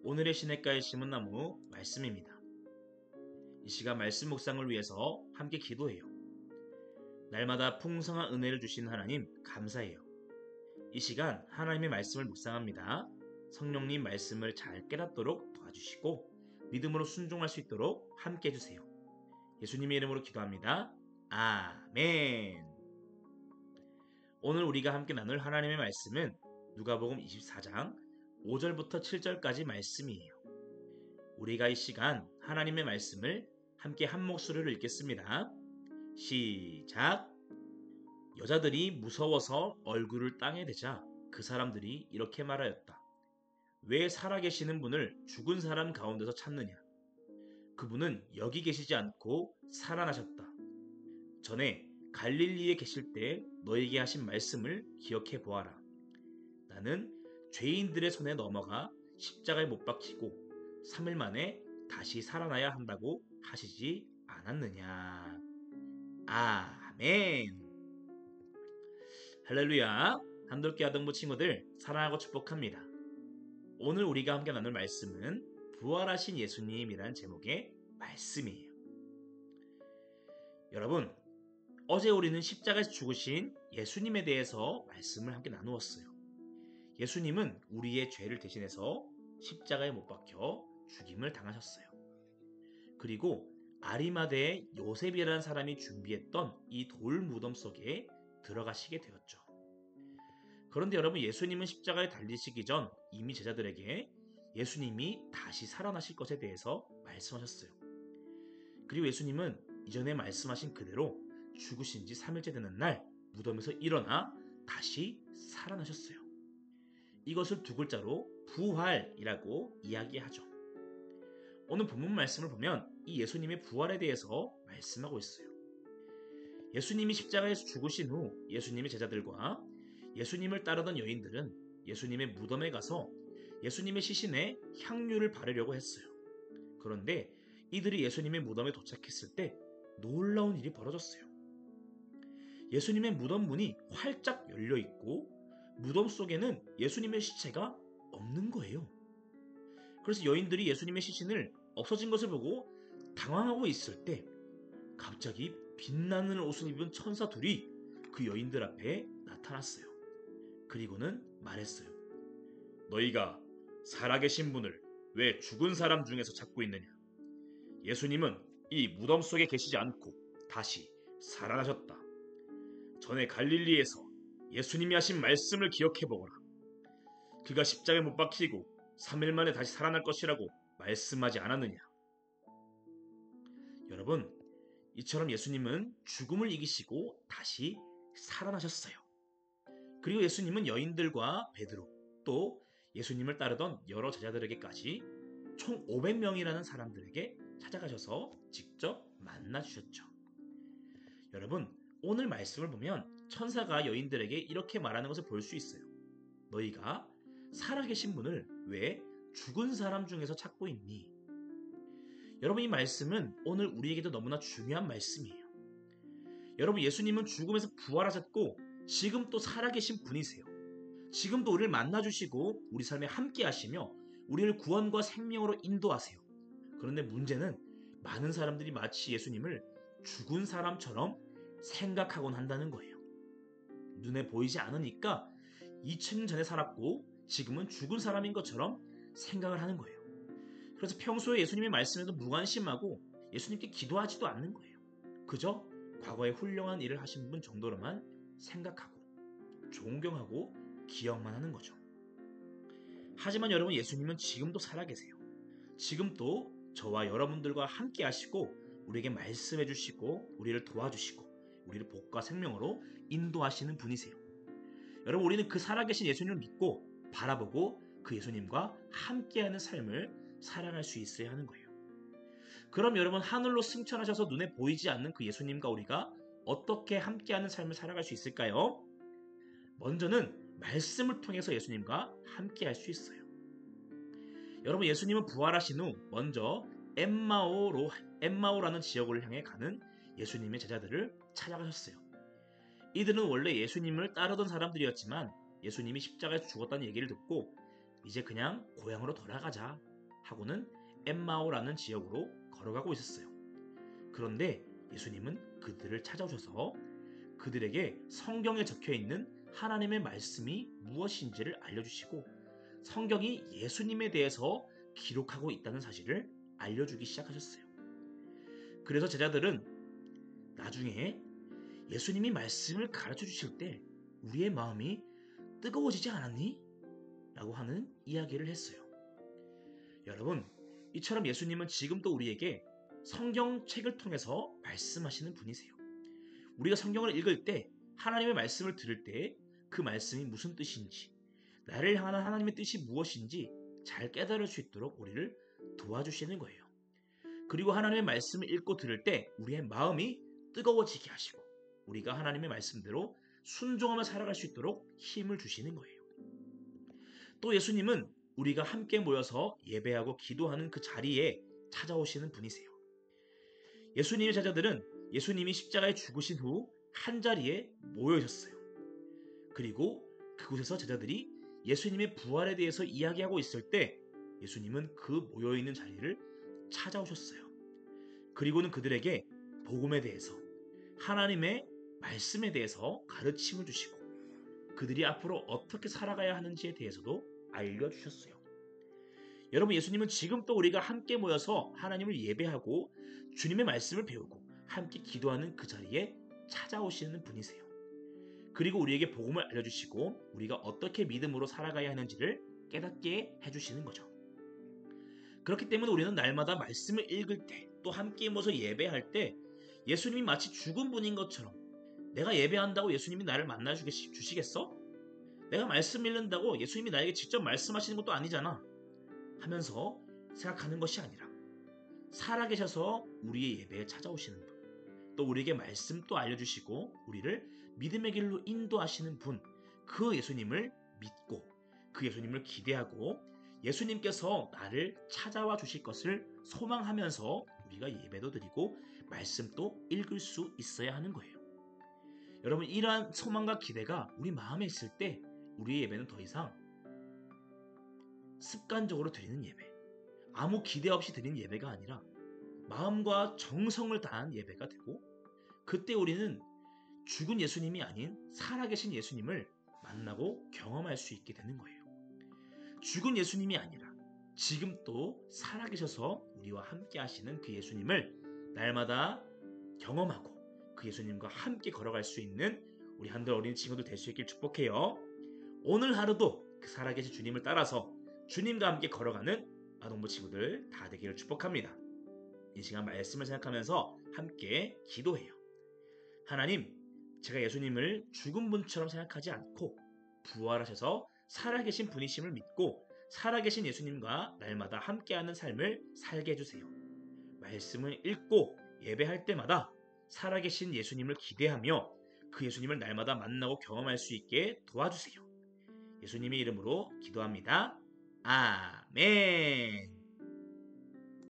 오늘의 시냇가에 심은 나무 말씀입니다. 이 시간 말씀 묵상을 위해서 함께 기도해요. 날마다 풍성한 은혜를 주시는 하나님 감사해요. 이 시간 하나님의 말씀을 묵상합니다. 성령님 말씀을 잘 깨닫도록 도와주시고 믿음으로 순종할 수 있도록 함께 해주세요. 예수님의 이름으로 기도합니다. 아멘. 오늘 우리가 함께 나눌 하나님의 말씀은 누가복음 24장 5절부터 7절까지 말씀이에요. 우리가 이 시간 하나님의 말씀을 함께 한 목소리로 읽겠습니다. 시작! 여자들이 무서워서 얼굴을 땅에 대자 그 사람들이 이렇게 말하였다. 왜 살아계시는 분을 죽은 사람 가운데서 찾느냐? 그분은 여기 계시지 않고 살아나셨다. 전에 갈릴리에 계실 때 너에게 하신 말씀을 기억해 보아라. 나는 죄인들의 손에 넘어가 십자가에 못 박히고 3일 만에 다시 살아나야 한다고 하시지 않았느냐. 아멘. 할렐루야. 한돌기 아동부 친구들 사랑하고 축복합니다. 오늘 우리가 함께 나눌 말씀은 부활하신 예수님이라는 제목의 말씀이에요. 여러분, 어제 우리는 십자가에서 죽으신 예수님에 대해서 말씀을 함께 나누었어요. 예수님은 우리의 죄를 대신해서 십자가에 못 박혀 죽임을 당하셨어요. 그리고 아리마대의 요셉이라는 사람이 준비했던 이 돌 무덤 속에 들어가시게 되었죠. 그런데 여러분, 예수님은 십자가에 달리시기 전 이미 제자들에게 예수님이 다시 살아나실 것에 대해서 말씀하셨어요. 그리고 예수님은 이전에 말씀하신 그대로 죽으신 지 3일째 되는 날 무덤에서 일어나 다시 살아나셨어요. 이것을 두 글자로 부활이라고 이야기하죠. 오늘 본문 말씀을 보면 이 예수님의 부활에 대해서 말씀하고 있어요. 예수님이 십자가에서 죽으신 후 예수님의 제자들과 예수님을 따르던 여인들은 예수님의 무덤에 가서 예수님의 시신에 향유를 바르려고 했어요. 그런데 이들이 예수님의 무덤에 도착했을 때 놀라운 일이 벌어졌어요. 예수님의 무덤 문이 활짝 열려 있고 무덤 속에는 예수님의 시체가 없는 거예요. 그래서 여인들이 예수님의 시신을 없어진 것을 보고 당황하고 있을 때 갑자기 빛나는 옷을 입은 천사 둘이 그 여인들 앞에 나타났어요. 그리고는 말했어요. 너희가 살아계신 분을 왜 죽은 사람 중에서 찾고 있느냐? 예수님은 이 무덤 속에 계시지 않고 다시 살아나셨다. 전에 갈릴리에서 예수님이 하신 말씀을 기억해보거라. 그가 십자가에 못 박히고 3일 만에 다시 살아날 것이라고 말씀하지 않았느냐? 여러분, 이처럼 예수님은 죽음을 이기시고 다시 살아나셨어요. 그리고 예수님은 여인들과 베드로 또 예수님을 따르던 여러 제자들에게까지 총 500명이라는 사람들에게 찾아가셔서 직접 만나주셨죠. 여러분, 오늘 말씀을 보면 천사가 여인들에게 이렇게 말하는 것을 볼 수 있어요. 너희가 살아계신 분을 왜 죽은 사람 중에서 찾고 있니? 여러분, 이 말씀은 오늘 우리에게도 너무나 중요한 말씀이에요. 여러분, 예수님은 죽음에서 부활하셨고 지금 또 살아계신 분이세요. 지금도 우리를 만나주시고 우리 삶에 함께 하시며 우리를 구원과 생명으로 인도하세요. 그런데 문제는 많은 사람들이 마치 예수님을 죽은 사람처럼 생각하곤 한다는 거예요. 눈에 보이지 않으니까 2000년 전에 살았고 지금은 죽은 사람인 것처럼 생각을 하는 거예요. 그래서 평소에 예수님의 말씀에도 무관심하고 예수님께 기도하지도 않는 거예요. 그저 과거에 훌륭한 일을 하신 분 정도로만 생각하고 존경하고 기억만 하는 거죠. 하지만 여러분, 예수님은 지금도 살아계세요. 지금도 저와 여러분들과 함께 하시고 우리에게 말씀해 주시고 우리를 도와주시고 우리를 복과 생명으로 인도하시는 분이세요. 여러분, 우리는 그 살아계신 예수님을 믿고 바라보고 그 예수님과 함께하는 삶을 살아갈 수 있어야 하는 거예요. 그럼 여러분, 하늘로 승천하셔서 눈에 보이지 않는 그 예수님과 우리가 어떻게 함께하는 삶을 살아갈 수 있을까요? 먼저는 말씀을 통해서 예수님과 함께할 수 있어요. 여러분, 예수님은 부활하신 후 먼저 엠마오라는 지역을 향해 가는 예수님의 제자들을 찾아가셨어요. 이들은 원래 예수님을 따르던 사람들이었지만 예수님이 십자가에서 죽었다는 얘기를 듣고 이제 그냥 고향으로 돌아가자 하고는 엠마오라는 지역으로 걸어가고 있었어요. 그런데 예수님은 그들을 찾아오셔서 그들에게 성경에 적혀 있는 하나님의 말씀이 무엇인지를 알려주시고 성경이 예수님에 대해서 기록하고 있다는 사실을 알려주기 시작하셨어요. 그래서 제자들은 나중에 예수님이 말씀을 가르쳐 주실 때 우리의 마음이 뜨거워지지 않았니? 라고 하는 이야기를 했어요. 여러분, 이처럼 예수님은 지금도 우리에게 성경책을 통해서 말씀하시는 분이세요. 우리가 성경을 읽을 때 하나님의 말씀을 들을 때 그 말씀이 무슨 뜻인지 나를 향한 하나님의 뜻이 무엇인지 잘 깨달을 수 있도록 우리를 도와주시는 거예요. 그리고 하나님의 말씀을 읽고 들을 때 우리의 마음이 뜨거워지게 하시고 우리가 하나님의 말씀대로 순종하며 살아갈 수 있도록 힘을 주시는 거예요. 또 예수님은 우리가 함께 모여서 예배하고 기도하는 그 자리에 찾아오시는 분이세요. 예수님의 제자들은 예수님이 십자가에 죽으신 후 한자리에 모여 있었어요. 그리고 그곳에서 제자들이 예수님의 부활에 대해서 이야기하고 있을 때 예수님은 그 모여있는 자리를 찾아오셨어요. 그리고는 그들에게 복음에 대해서 하나님의 말씀에 대해서 가르침을 주시고 그들이 앞으로 어떻게 살아가야 하는지에 대해서도 알려주셨어요. 여러분, 예수님은 지금 또 우리가 함께 모여서 하나님을 예배하고 주님의 말씀을 배우고 함께 기도하는 그 자리에 찾아오시는 분이세요. 그리고 우리에게 복음을 알려주시고 우리가 어떻게 믿음으로 살아가야 하는지를 깨닫게 해주시는 거죠. 그렇기 때문에 우리는 날마다 말씀을 읽을 때 또 함께 모여서 예배할 때 예수님이 마치 죽은 분인 것처럼 내가 예배한다고 예수님이 나를 만나 주시겠어? 내가 말씀 읽는다고 예수님이 나에게 직접 말씀하시는 것도 아니잖아 하면서 생각하는 것이 아니라 살아계셔서 우리의 예배에 찾아오시는 분, 또 우리에게 말씀도 알려주시고 우리를 믿음의 길로 인도하시는 분, 그 예수님을 믿고 그 예수님을 기대하고 예수님께서 나를 찾아와 주실 것을 소망하면서 우리가 예배도 드리고 말씀도 읽을 수 있어야 하는 거예요. 여러분, 이러한 소망과 기대가 우리 마음에 있을 때 우리의 예배는 더 이상 습관적으로 드리는 예배, 아무 기대 없이 드리는 예배가 아니라 마음과 정성을 다한 예배가 되고 그때 우리는 죽은 예수님이 아닌 살아계신 예수님을 만나고 경험할 수 있게 되는 거예요. 죽은 예수님이 아니라 지금 또 살아계셔서 우리와 함께 하시는 그 예수님을 날마다 경험하고 그 예수님과 함께 걸어갈 수 있는 우리 한들 어린 친구들 될 수 있길 축복해요. 오늘 하루도 그 살아계신 주님을 따라서 주님과 함께 걸어가는 아동부 친구들 다 되기를 축복합니다. 이 시간 말씀을 생각하면서 함께 기도해요. 하나님, 제가 예수님을 죽은 분처럼 생각하지 않고 부활하셔서 살아계신 분이심을 믿고 살아계신 예수님과 날마다 함께하는 삶을 살게 해주세요. 말씀을 읽고 예배할 때마다 살아계신 예수님을 기대하며 그 예수님을 날마다 만나고 경험할 수 있게 도와주세요. 예수님의 이름으로 기도합니다. 아멘.